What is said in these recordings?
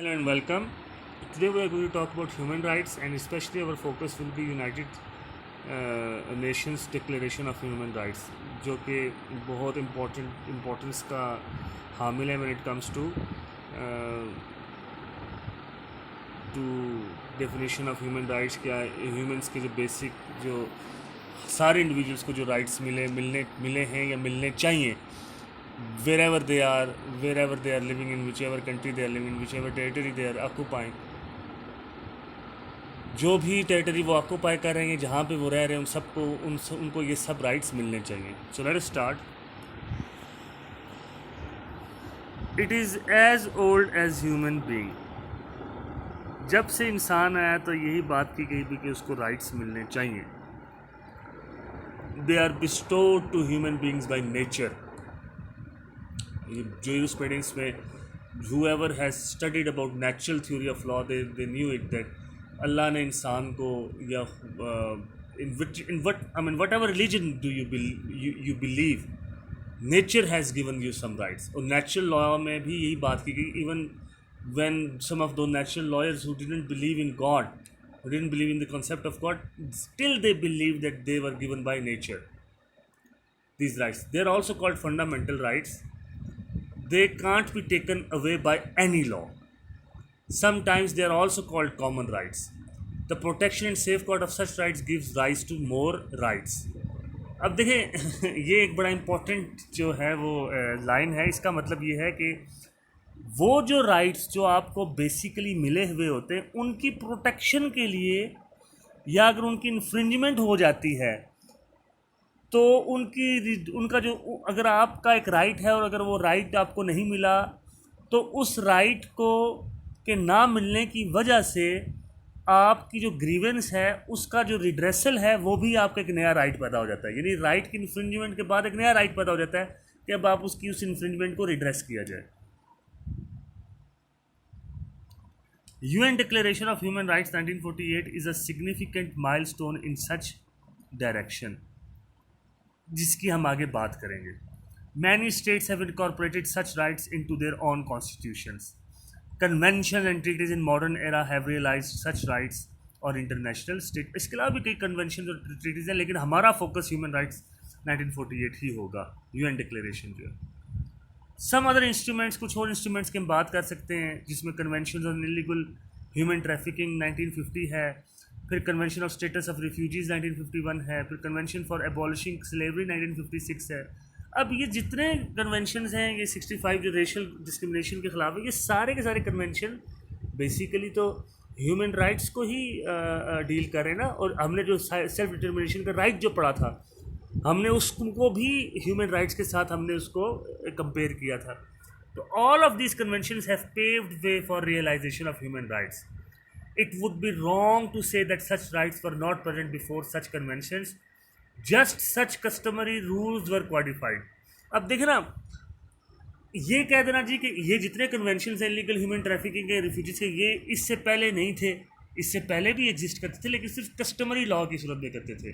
Hello and welcome. Today we are going to talk about human rights and especially our focus will be United Nations Declaration of Human Rights जो कि बहुत importance का हामिल है when it comes to definition of human rights. क्या humans के जो basic जो सारे इंडिविजुअल्स को जो राइट्स मिले हैं या मिलने चाहिए wherever they are living in whichever country they are living in whichever territory they are occupying. जो भी टेरिटरी वो ऑक्यूपाई कर रहे हैं जहाँ पे वो रह रहे हैं उनको ये सब राइट्स मिलने चाहिए. So let us start. It is as old as human being. जब से इंसान आया तो यही बात की गई थी कि उसको राइट्स मिलने चाहिए. They are bestowed to human beings by nature. Jurisprudence में whoever has studied about natural theory of law they knew it that अल्लाह ने इंसान को या whatever religion do you believe, nature has given you some rights. और natural law में भी यही बात की गई. Even when some of those natural lawyers who didn't believe in God, who didn't believe in the concept of God, still they believed that they were given by nature these rights. They are also called fundamental rights. They can't be taken away by any law. Sometimes they are also called common rights. The protection and safeguard of such rights gives rise to more rights. अब देखें ये एक बड़ा important जो है वो line है. इसका मतलब ये है कि वो जो राइट्स जो आपको बेसिकली मिले हुए होते हैं उनकी प्रोटेक्शन के लिए या अगर उनकी इन्फ्रिंजमेंट हो जाती है तो उनका जो अगर आपका एक राइट है और अगर वो राइट आपको नहीं मिला तो उस राइट को के ना मिलने की वजह से आपकी जो ग्रीवेंस है उसका जो रिड्रेसल है वो भी आपका एक नया राइट पैदा हो जाता है. यानी राइट की इन्फ्रिंजमेंट के बाद एक नया राइट पैदा हो जाता है कि अब आप उसकी उस इन्फ्रिंजमेंट को रिड्रेस किया जाए. UN Declaration of Human Rights 1948 is a significant milestone in such direction, जिसकी हम आगे बात करेंगे. Many states have incorporated such rights into their own constitutions. Conventions and treaties in modern era have realized such rights और international state. इसके अलावा भी कई कन्वेंशन और ट्रीटीज हैं लेकिन हमारा फोकस ह्यूमन राइट्स 1948 ही होगा. UN डिक्लेरेशन जो है. सम अदर इंस्ट्रूमेंट्स, कुछ और इंस्ट्रूमेंट्स की हम बात कर सकते हैं जिसमें convention on illegal human trafficking 1950 है, फिर convention of status of refugees 1951 है, फिर कन्वेंशन फॉर एबॉलिशिंग स्लेवरी 1956 है. अब ये जितने कन्वेंशंस हैं ये 65 जो रेशियल डिस्क्रिमिनेशन के ख़िलाफ़ है, ये सारे के सारे कन्वेंशन बेसिकली तो ह्यूमन राइट्स को ही डील कर रहे हैं ना. और हमने जो सेल्फ डिटर्मिनेशन का राइट जो पढ़ा था हमने उसको भी ह्यूमन राइट्स के साथ हमने उसको कंपेयर किया था. तो all of these conventions have paved way for realisation of human rights. It would be wrong to say that such rights were not present before such conventions. Just such customary rules were codified. अब देखें ना, ये कह देना जी कि ये जितने convention हैं इलीगल ह्यूमन ट्रैफिकिंग के, रिफ्यूजीज के, ये इससे पहले नहीं थे. इससे पहले भी एग्जिस्ट करते थे लेकिन सिर्फ कस्टमरी लॉ की सूरत में करते थे.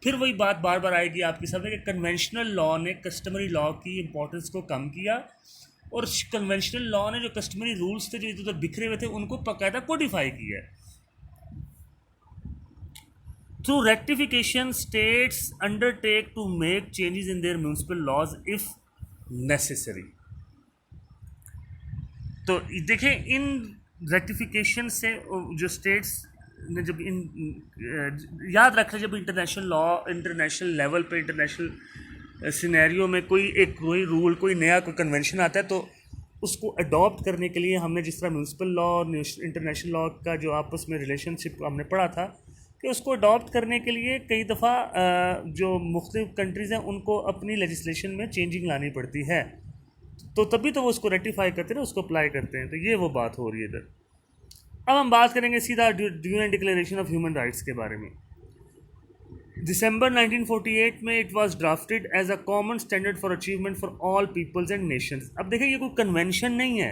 फिर वही बात बार बार आएगी आपके सामने कि कन्वेंशनल लॉ ने कस्टमरी लॉ की इंपॉर्टेंस को कम किया और कन्वेंशनल लॉ ने जो कस्टमरी रूल्स थे जो इधर उधर बिखरे हुए थे उनको बाकायदा कोडिफाई किया है. Through rectification states undertake to make changes in their municipal laws if necessary. तो देखें इन रेक्टिफिकेशन से जो स्टेट्स ने जब याद रख लें जब इंटरनेशनल लेवल पे इंटरनेशनल सिनेरियो में कोई रूल कोई नया कोई कन्वेंशन आता है तो उसको अडॉप्ट करने के लिए हमने जिस तरह म्यूनिसिपल लॉ और इंटरनेशनल लॉ का जो आपस में रिलेशनशिप हमने पढ़ा था कि उसको अडॉप्ट करने के लिए कई दफ़ा जो मुख्तलिफ कंट्रीज़ हैं उनको अपनी लेजिस्लेशन में चेंजिंग लानी पड़ती है. तो तभी तो वो उसको रेक्टिफाई करते हैं, उसको अप्लाई करते हैं. तो ये वो बात हो रही है इधर. अब हम बात करेंगे सीधा UN declaration of human rights के बारे में. दिसंबर 1948 में it was drafted as a common standard for achievement for all peoples and nations. अब देखिए ये कोई कन्वेंशन नहीं है,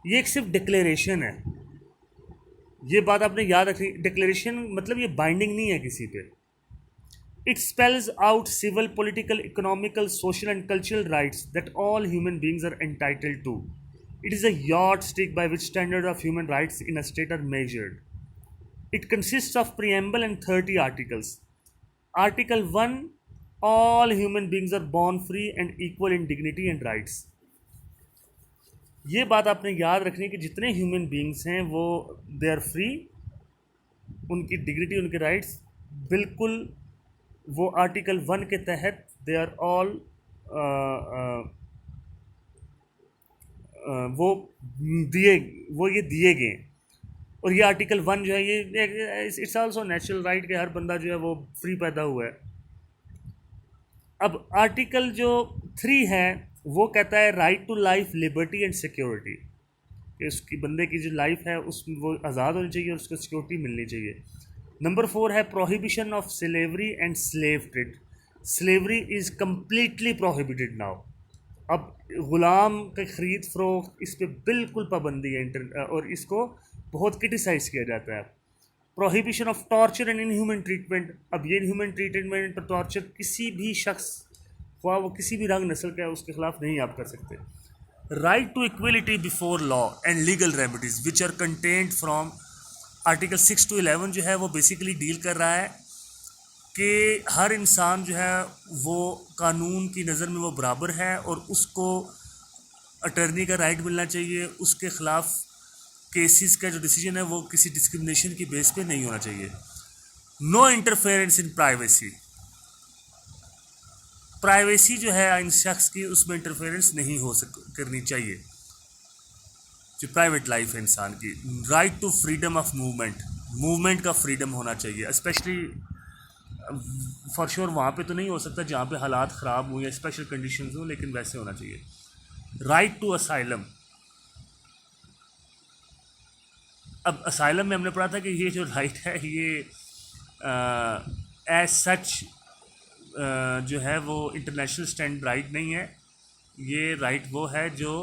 ये एक सिर्फ डिक्लेरेशन है. ये बात आपने याद रखी. डिक्लेरेशन मतलब ये बाइंडिंग नहीं है किसी पे. It spells out civil, political, economical, social and cultural rights that all human beings are entitled to. It is a yardstick by which standards of human rights in a state are measured. It consists of preamble and 30 articles. Article 1, all human beings are born free and equal in dignity and rights. ये बात आपने याद रखनी कि जितने human beings हैं वो they are free, उनकी डिग्निटी, उनके राइट्स बिल्कुल वो आर्टिकल 1 के तहत दे आर ऑल वो ये दिए गए। और ये आर्टिकल 1 जो है ये इट्स आल्सो नेचुरल राइट कि हर बंदा जो है वो फ्री पैदा हुआ है। अब आर्टिकल जो 3 है वो कहता है right to life, liberty and security, कि उसकी बंदे की जो लाइफ है उसमें वो आज़ाद होनी चाहिए और उसको सिक्योरिटी मिलनी चाहिए। नंबर 4 है prohibition of slavery and slave trade. Slavery is completely prohibited now. अब ग़ुलाम के ख़रीद फ़रोख्त इस पर बिल्कुल पाबंदी है और इसको बहुत क्रिटिसाइज़ किया जाता है। Prohibition of torture and inhuman treatment. अब ये इनह्यूमन ट्रीटमेंट पर टॉर्चर किसी भी शख्स, ख्वाह वो किसी भी रंग नस्ल का है, उसके ख़िलाफ़ नहीं आप कर सकते। Right to equality before law and legal remedies which are content from article 6 to 11 जो है वो बेसिकली डील कर रहा है कि हर इंसान जो है वो कानून की नज़र में वो बराबर है और उसको अटर्नी का राइट मिलना चाहिए। उसके ख़िलाफ़ केसेस का जो डिसीजन है वो किसी डिस्क्रिमिनेशन की बेस पे नहीं होना चाहिए। No interference in privacy. Privacy जो है इन शख्स की उसमें इंटरफेरेंस नहीं करनी चाहिए, जो प्राइवेट लाइफ है इंसान की। Right to freedom of movement. Movement का फ्रीडम होना चाहिए, स्पेशली फॉर श्योर वहाँ पे तो नहीं हो सकता जहाँ पे हालात ख़राब हों या स्पेशल कंडीशंस हों, लेकिन वैसे होना चाहिए। Right to asylum. अब असाइलम में हमने पढ़ा था कि ये जो राइट है ये एज सच जो है वो इंटरनेशनल स्टैंड राइट नहीं है। ये राइट वो है जो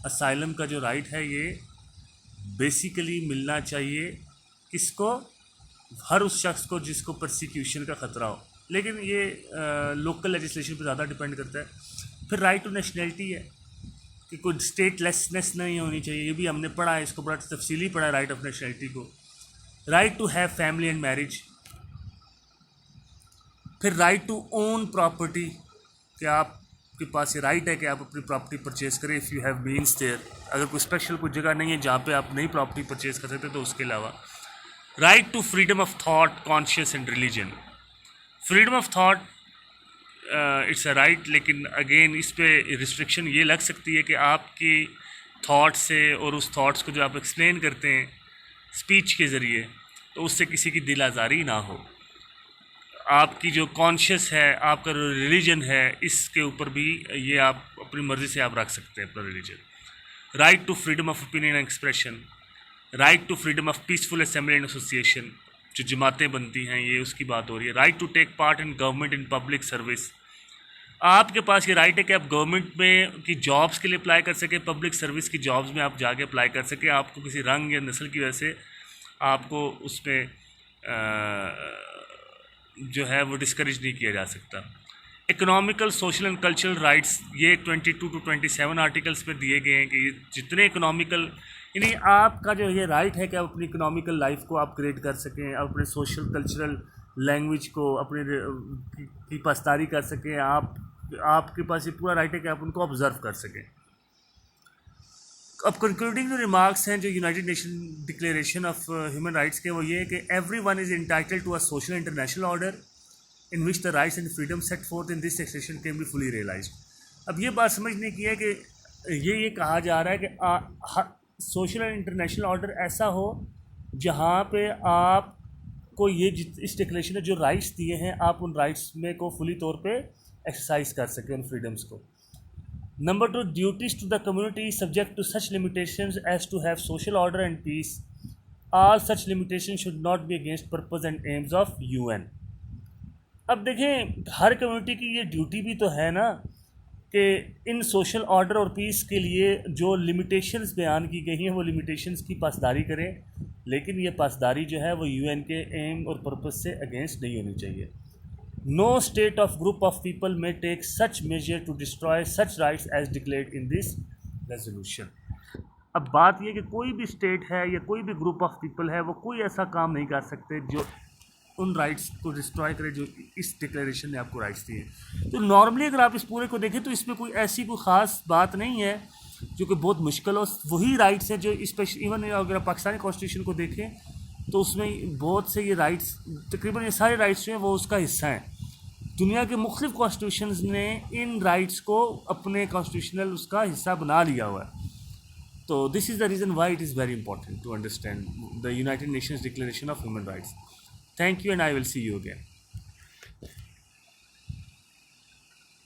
असाइलम का जो राइट है ये बेसिकली मिलना चाहिए किसको, हर उस शख्स को जिसको परसिक्यूशन का ख़तरा हो, लेकिन ये लोकल लेजिस्लेशन पे ज़्यादा डिपेंड करता है। फिर राइट टू नेशनैलिटी है कि कोई स्टेटलेसनेस नहीं होनी चाहिए, ये भी हमने पढ़ा है, इसको बड़ा तफसीली पढ़ा है राइट ऑफ नेशनैलिटी को। Right to have family and marriage. फिर राइट टू ओन प्रॉपर्टी, कि आपके पास ये राइट है कि आप अपनी प्रॉपर्टी परचेज़ करें if you have means there. अगर कोई स्पेशल कोई जगह नहीं है जहाँ पे आप नई प्रॉपर्टी परचेज़ कर सकते तो उसके अलावा। Right to freedom of thought, conscious and religion. Freedom of thought it's a right, लेकिन अगेन इस पे रिस्ट्रिक्शन ये लग सकती है कि आपकी थाट से और उस थाट्स को जो आप एक्सप्लेन करते हैं स्पीच के ज़रिए तो उससे किसी की दिल आज़ारी ना हो। आपकी जो कॉन्शियस है, आपका जो रिलीजन है, इसके ऊपर भी ये आप अपनी मर्ज़ी से आप रख सकते हैं अपना religion. Right to freedom of opinion and expression. Right to freedom of peaceful assembly and association, जो जमातें बनती हैं ये उसकी बात हो रही है। Right to take part in government in public service. आपके पास ये राइट है कि आप गवर्नमेंट में की जॉब्स के लिए अप्लाई कर सकें, पब्लिक सर्विस की जॉब्स में आप जाके अप्लाई कर सकें। आपको किसी रंग या नस्ल की वजह से आपको उस पर जो है वो डिस्करेज नहीं किया जा सकता। Economical, social and cultural rights ये 22 to 27 आर्टिकल्स में दिए गए हैं कि ये जितने इकोनॉमिकल, यानी आपका जो ये राइट है कि आप अपनी इकोनॉमिकल लाइफ को आप क्रिएट कर सकें, आप अपने सोशल कल्चरल लैंग्वेज को अपने की पासदारी कर सकें। आपके पास ये पूरा राइट है कि आप उनको ऑब्ज़र्व कर सकें। अब कंक्लूडिंग जो रिमार्क्स हैं जो United Nation declaration of human rights के, वो ये है कि every one is entitled to a social international order in which the rights and freedom set forth in this section can be fully realised. अब ये बात समझने की है कि ये कहा जा रहा है कि सोशल एंड इंटरनेशनल ऑर्डर ऐसा हो जहाँ पे आपको ये इस डिक्लेरेशन ने जो राइट्स दिए हैं आप उन राइट्स में को फुली तौर पे एक्सरसाइज कर सकें, उन फ्रीडम्स को। Number 2, duties to the community subject to such limitations as to have social order and peace. All such limitation should not be against purpose and aims of UN। अब देखें हर community की ये duty भी तो है ना कि इन सोशल ऑर्डर और पीस के लिए जो लिमिटेशंस बयान की गई हैं वो लिमिटेशंस की पासदारी करें, लेकिन ये पासदारी जो है वो UN के एम और पर्पस से अगेंस्ट नहीं होनी चाहिए। No state of group of people may take such measure to destroy such rights as declared in this resolution. अब बात यह कि कोई भी स्टेट है या कोई भी ग्रुप ऑफ पीपल है, वो कोई ऐसा काम नहीं कर सकते जो उन राइट्स को डिस्ट्रॉय करे जो इस डिक्लेरेशन ने आपको राइट्स दिए। तो नॉर्मली अगर आप इस पूरे को देखें तो इसमें कोई ऐसी कोई ख़ास बात नहीं है जो कि बहुत मुश्किल हो। वही राइट्स हैं जो स्पेशल, इवन अगर आप पाकिस्तानी कॉन्स्टिट्यूशन को देखें तो उसमें बहुत से ये राइट्स, तकरीबन ये सारे राइट्स जो हैं वो उसका हिस्सा हैं। दुनिया के मुख्तलिफ कॉन्स्टिट्यूशंस ने इन राइट्स को अपने कॉन्स्टिट्यूशनल उसका हिस्सा बना लिया हुआ है। तो this is the reason why it is very important to understand the United Nations declaration of human rights. Thank you and I will see you again.